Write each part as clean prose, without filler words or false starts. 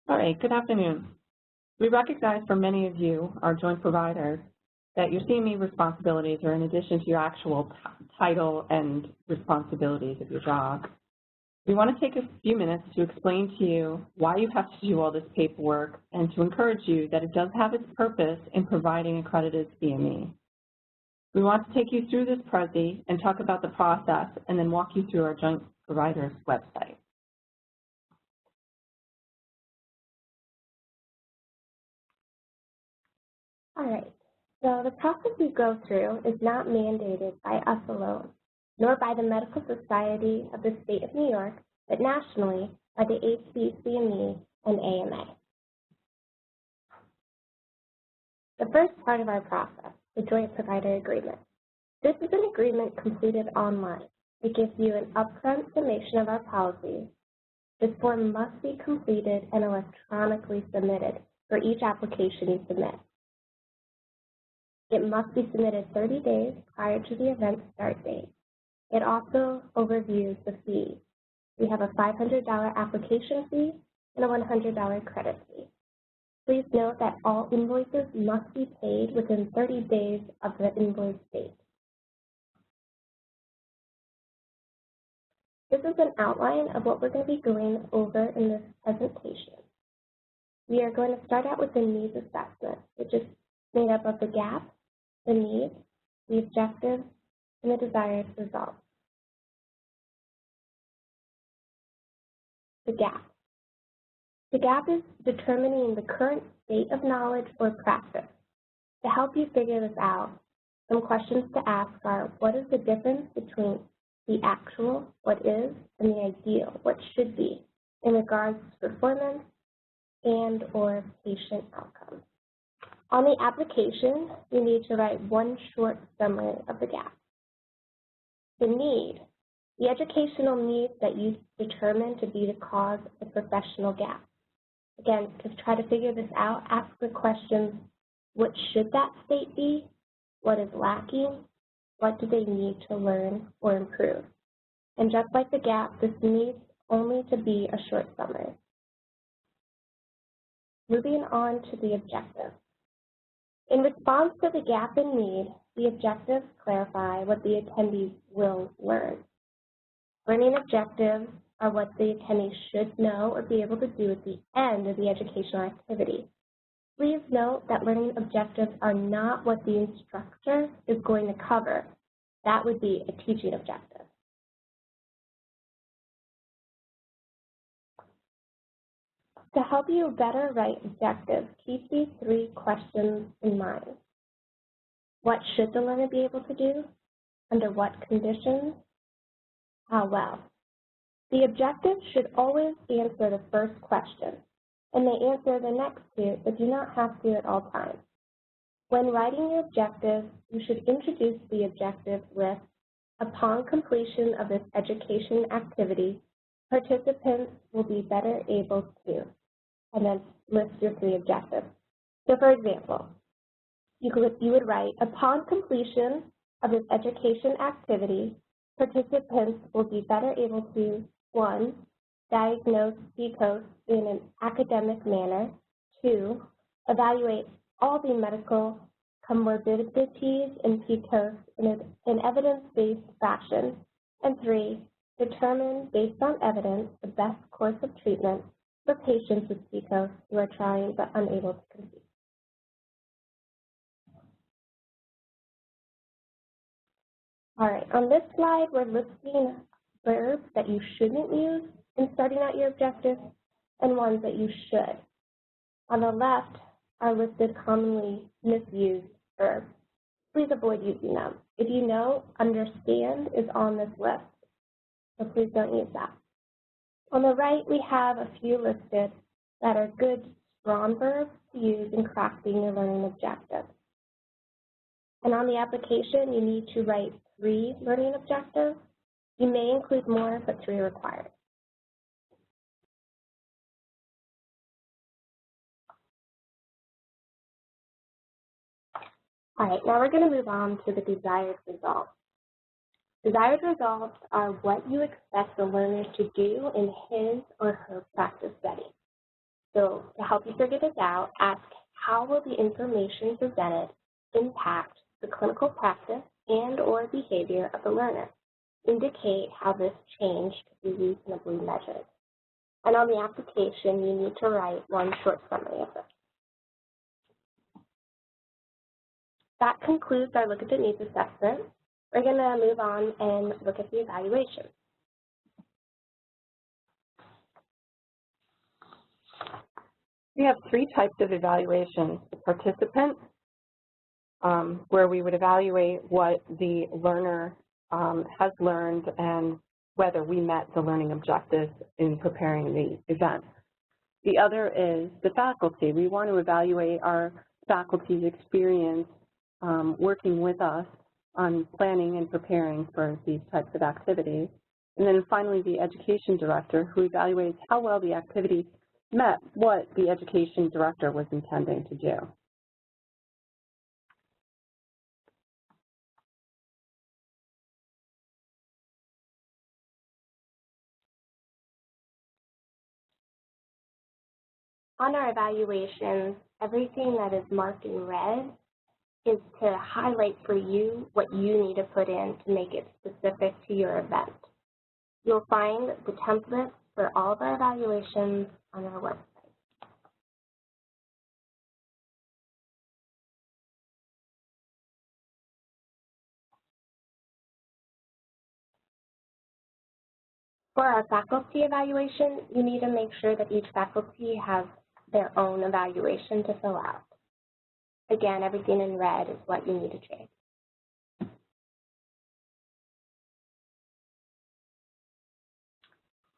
All right, good afternoon. We recognize for many of you, our joint providers, that your CME responsibilities are in addition to your actual title and responsibilities of your job. We want to take a few minutes to explain to you why you have to do all this paperwork and to encourage you that it does have its purpose in providing accredited CME. We want to take you through this Prezi and talk about the process and then walk you through our joint providers website. All right, so the process we go through is not mandated by us alone, nor by the Medical Society of the State of New York, but nationally by the HCCME and AMA. The first part of our process, the Joint Provider Agreement. This is an agreement completed online. It gives you an upfront summation of our policies. This form must be completed and electronically submitted for each application you submit. It must be submitted 30 days prior to the event start date. It also overviews the fees. We have a $500 application fee and a $100 credit fee. Please note that all invoices must be paid within 30 days of the invoice date. This is an outline of what we're going to be going over in this presentation. We are going to start out with the needs assessment, which is made up of the gap, the needs, the objectives, and the desired results. The gap. The gap is determining the current state of knowledge or practice. To help you figure this out, some questions to ask are, what is the difference between the actual, what is, and the ideal, what should be, in regards to performance and or patient outcomes? On the application, you need to write one short summary of the gap. The need, the educational needs that you determine to be the cause of the professional gap. Again, to try to figure this out, ask the questions, what should that state be? What is lacking? What do they need to learn or improve? And just like the gap, this needs only to be a short summary. Moving on to the objective. In response to the gap in need, the objectives clarify what the attendees will learn. Learning objectives are what the attendees should know or be able to do at the end of the educational activity. Please note that learning objectives are not what the instructor is going to cover. That would be a teaching objective. To help you better write objectives, keep these three questions in mind. What should the learner be able to do? Under what conditions? How well? The objective should always answer the first question, and they answer the next two, but do not have to at all times. When writing your objective, you should introduce the objective with, upon completion of this education activity, participants will be better able to, and then list your three objectives. So for example, you would write, upon completion of this education activity, participants will be better able to, 1, diagnose PCOS in an academic manner, 2, evaluate all the medical comorbidities in PCOS in an evidence-based fashion, and 3, determine, based on evidence, the best course of treatment for patients with PCOS who are trying but unable to conceive. All right, on this slide, we're listing verbs that you shouldn't use in starting out your objective and ones that you should. On the left are listed commonly misused verbs. Please avoid using them. If you know, understand is on this list, so please don't use that. On the right, we have a few listed that are good, strong verbs to use in crafting your learning objectives. And on the application, you need to write 3 learning objectives. You may include more, but 3 are required. All right, now we're going to move on to the desired results. Desired results are what you expect the learner to do in his or her practice setting. So to help you figure this out, ask how will the information presented impact the clinical practice and or behavior of the learner? Indicate how this change could be reasonably measured. And on the application, you need to write one short summary of this. That concludes our Look at the Needs assessment. We're going to move on and look at the evaluation. We have three types of evaluations. The participant, where we would evaluate what the learner has learned and whether we met the learning objectives in preparing the event. The other is the faculty. We want to evaluate our faculty's experience working with us on planning and preparing for these types of activities. And then finally, the education director, who evaluates how well the activity met what the education director was intending to do. On our evaluations, everything that is marked in red is to highlight for you what you need to put in to make it specific to your event. You'll find the templates for all of our evaluations on our website. For our faculty evaluation, you need to make sure that each faculty has their own evaluation to fill out. Again, everything in red is what you need to change.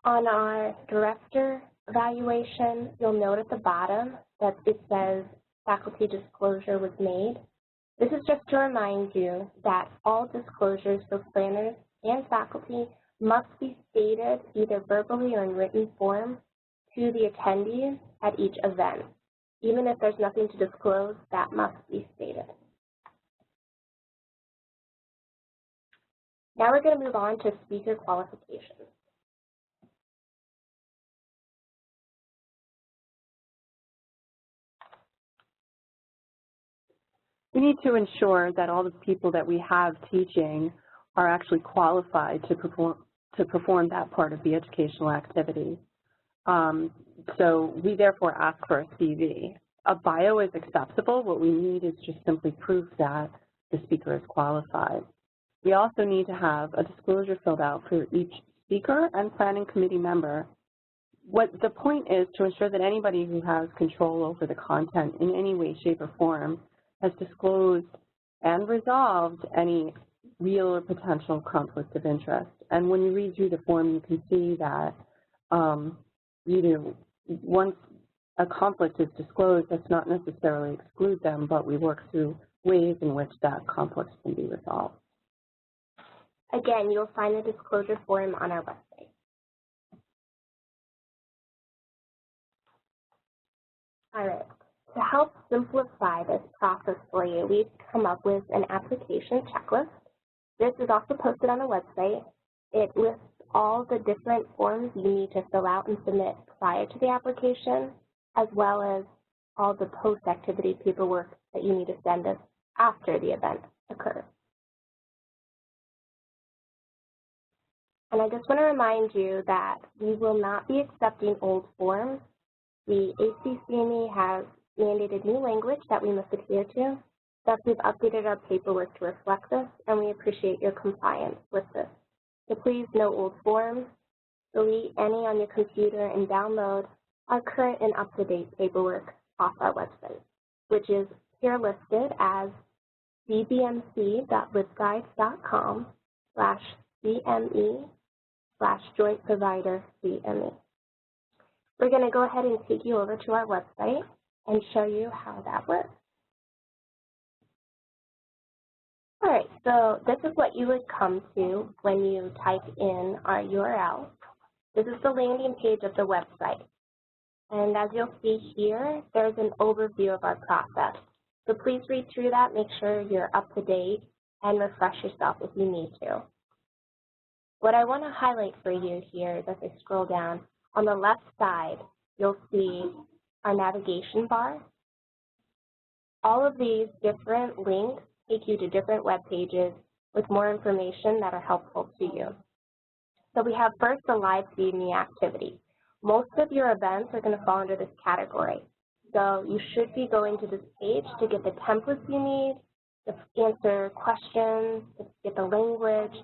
On our director evaluation, you'll note at the bottom that it says faculty disclosure was made. This is just to remind you that all disclosures for planners and faculty must be stated either verbally or in written form to the attendees at each event. Even if there's nothing to disclose, that must be stated. Now we're going to move on to speaker qualifications. We need to ensure that all the people that we have teaching are actually qualified to perform that part of the educational activity. So we therefore ask for a CV. A bio is acceptable. What we need is just simply proof that the speaker is qualified. We also need to have a disclosure filled out for each speaker and planning committee member. What the point is to ensure that anybody who has control over the content in any way, shape, or form has disclosed and resolved any real or potential conflict of interest. And when you read through the form, you can see that once a conflict is disclosed, that's not necessarily exclude them, but we work through ways in which that conflict can be resolved. Again, you'll find the disclosure form on our website. All right. To help simplify this process for you, we've come up with an application checklist. This is also posted on the website. It lists all the different forms you need to fill out and submit prior to the application, as well as all the post-activity paperwork that you need to send us after the event occurs. And I just want to remind you that we will not be accepting old forms. The ACCME has mandated new language that we must adhere to. Thus, we've updated our paperwork to reflect this, and we appreciate your compliance with this. So please, no old forms. Delete any on your computer and download our current and up-to-date paperwork off our website, which is here listed as cbmc.libguide.com/cme/joint-provider-CME. We're going to go ahead and take you over to our website and show you how that works. All right, so this is what you would come to when you type in our URL. This is the landing page of the website. And as you'll see here, there's an overview of our process. So please read through that, make sure you're up to date, and refresh yourself if you need to. What I want to highlight for you here is as I scroll down, on the left side, you'll see our navigation bar. All of these different links take you to different web pages with more information that are helpful to you. So we have first the live CME activity. Most of your events are going to fall under this category. So you should be going to this page to get the templates you need, to answer questions, to get the language,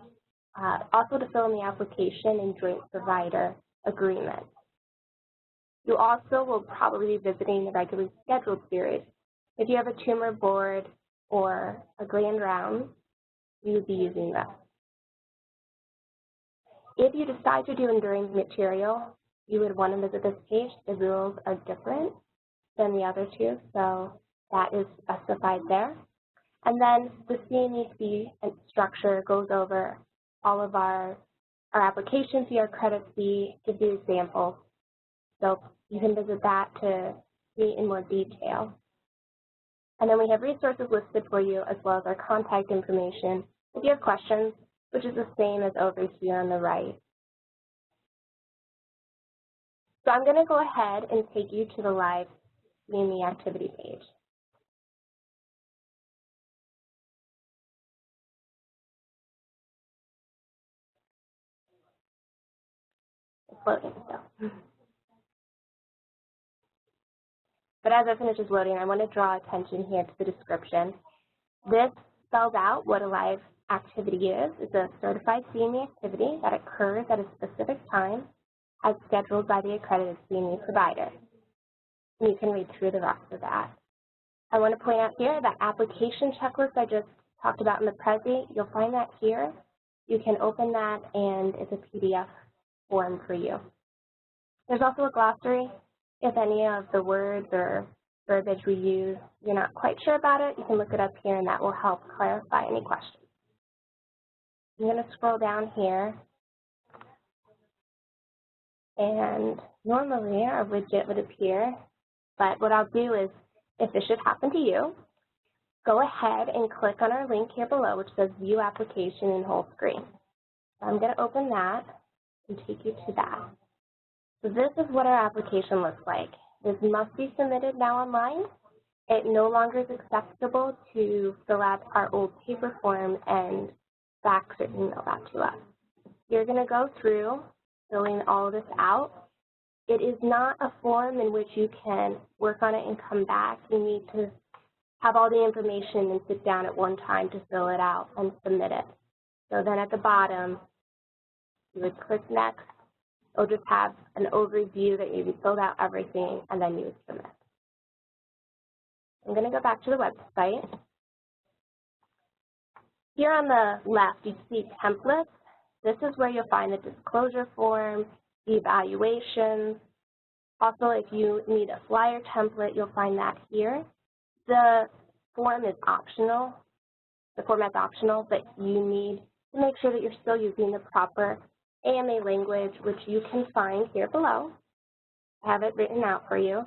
also to fill in the application and joint provider agreement. You also will probably be visiting the regularly scheduled series. If you have a tumor board or a grand round, you would be using that. If you decide to do enduring material, you would want to visit this page. The rules are different than the other two, so that is specified there. And then the CME fee and structure goes over all of our application fee, our credit fee, gives you examples. So you can visit that to see in more detail. And then we have resources listed for you as well as our contact information if you have questions, which is the same as over here on the right. So I'm going to go ahead and take you to the live CME activity page. It's loading still. But as it finishes loading, I want to draw attention here to the description. This spells out what a live activity is. It's a certified CME activity that occurs at a specific time as scheduled by the accredited CME provider. And you can read through the rest of that. I want to point out here that application checklist I just talked about in the Prezi, you'll find that here. You can open that and it's a PDF form for you. There's also a glossary. If any of the words or verbiage we use, you're not quite sure about it, you can look it up here and that will help clarify any questions. I'm going to scroll down here. And normally our widget would appear, but what I'll do is, if this should happen to you, go ahead and click on our link here below, which says View Application in Whole Screen. So I'm going to open that and take you to that. So this is what our application looks like. This must be submitted now online. It no longer is acceptable to fill out our old paper form and fax or email that to us. You're going to go through filling all of this out. It is not a form in which you can work on it and come back. You need to have all the information and sit down at one time to fill it out and submit it. So then at the bottom, you would click Next. It'll just have an overview that you filled out everything, and then you would submit. I'm going to go back to the website. Here on the left, you see templates. This is where you'll find the disclosure form, the evaluations. Also, if you need a flyer template, you'll find that here. The form is optional. The format's optional, but you need to make sure that you're still using the proper AMA language, which you can find here below. I have it written out for you.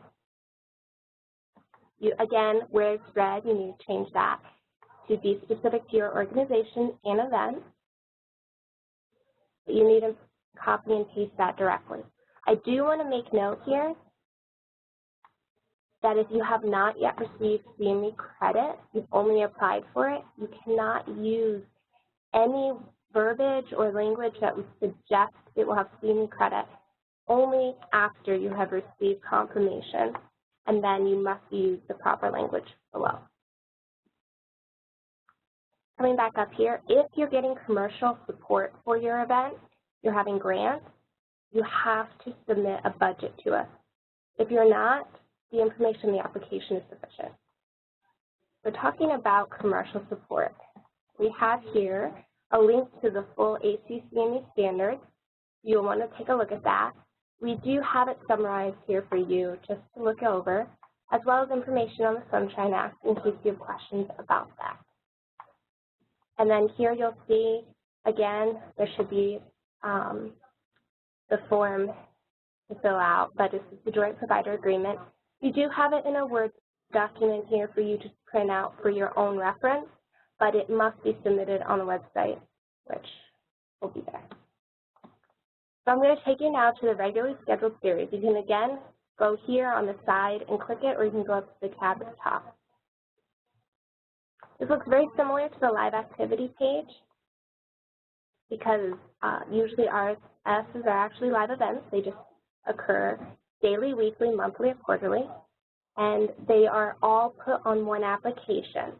Again, where it's red, you need to change that to be specific to your organization and event. You need to copy and paste that directly. I do want to make note here that if you have not yet received CME credit, you've only applied for it, you cannot use any verbiage or language that would suggest it will have CME credit only after you have received confirmation, and then you must use the proper language below. Coming back up here, if you're getting commercial support for your event, you're having grants, you have to submit a budget to us. If you're not, the information in the application is sufficient. We're talking about commercial support. We have here a link to the full ACCME standards. You'll want to take a look at that. We do have it summarized here for you just to look over, as well as information on the Sunshine Act in case you have questions about that. And then here you'll see, again, there should be the form to fill out, but this is the joint provider agreement. You do have it in a Word document here for you to print out for your own reference, but it must be submitted on the website, which will be there. So I'm going to take you now to the regularly scheduled series. You can, again, go here on the side and click it, or you can go up to the tab at the top. This looks very similar to the live activity page because usually RSSs are actually live events. They just occur daily, weekly, monthly, or quarterly, and they are all put on one application.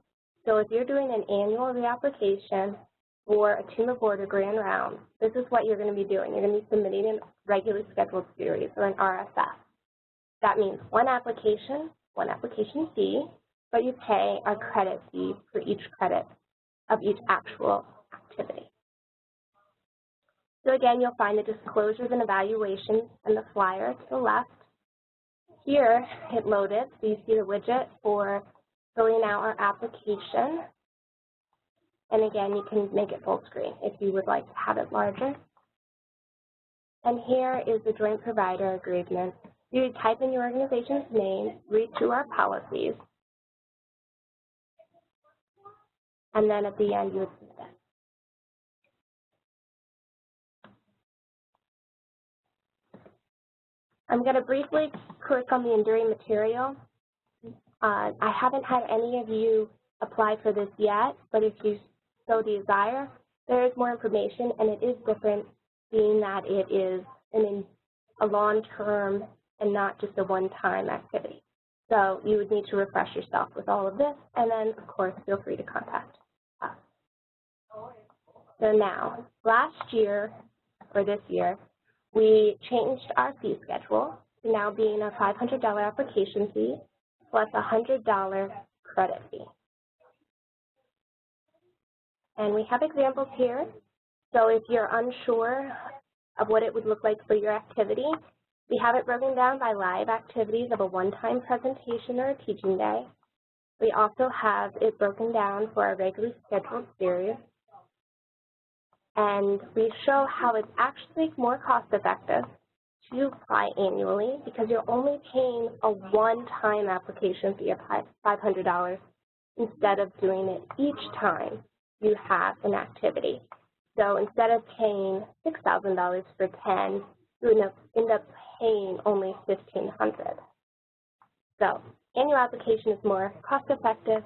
So if you're doing an annual reapplication for a Team of Four or Grand Round, this is what you're going to be doing. You're going to be submitting a regularly scheduled series, or an RSS. That means one application fee, but you pay a credit fee for each credit of each actual activity. So again, you'll find the disclosures and evaluations and the flyer to the left. Here, it loaded, so you see the widget for filling out our application. And again, you can make it full screen if you would like to have it larger. And here is the joint provider agreement. You would type in your organization's name, read through our policies, and then at the end you would submit it. I'm going to briefly click on the enduring material. I haven't had any of you apply for this yet, but if you so desire, there is more information, and it is different being that it is a long-term and not just a one-time activity. So you would need to refresh yourself with all of this, and then, of course, feel free to contact us. So now, last year, or this year, we changed our fee schedule to now being a $500 application fee plus a $100 credit fee. And we have examples here. So if you're unsure of what it would look like for your activity, we have it broken down by live activities of a one-time presentation or a teaching day. We also have it broken down for our regularly scheduled series. And we show how it's actually more cost-effective to apply annually because you're only paying a one-time application fee of $500 instead of doing it each time you have an activity. So instead of paying $6,000 for 10, you end up paying only $1,500. So annual application is more cost-effective,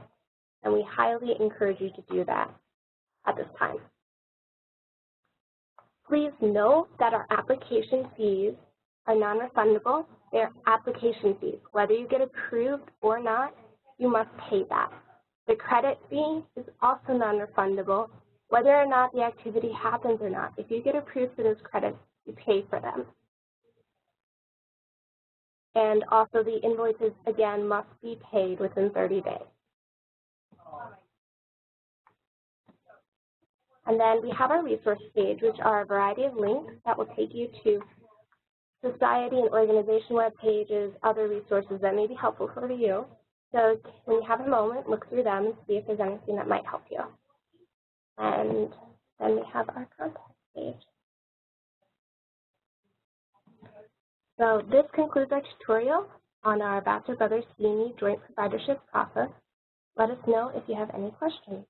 and we highly encourage you to do that at this time. Please note that our application fees are non-refundable. They're application fees. Whether you get approved or not, you must pay that. The credit fee is also non-refundable, whether or not the activity happens or not. If you get approved for those credits, you pay for them. And also the invoices, again, must be paid within 30 days. And then we have our resource page, which are a variety of links that will take you to society and organization web pages, other resources that may be helpful for you. So when you have a moment, look through them and see if there's anything that might help you. And then we have our contact page. So this concludes our tutorial on our Vassar Brothers CME joint providership process. Let us know if you have any questions.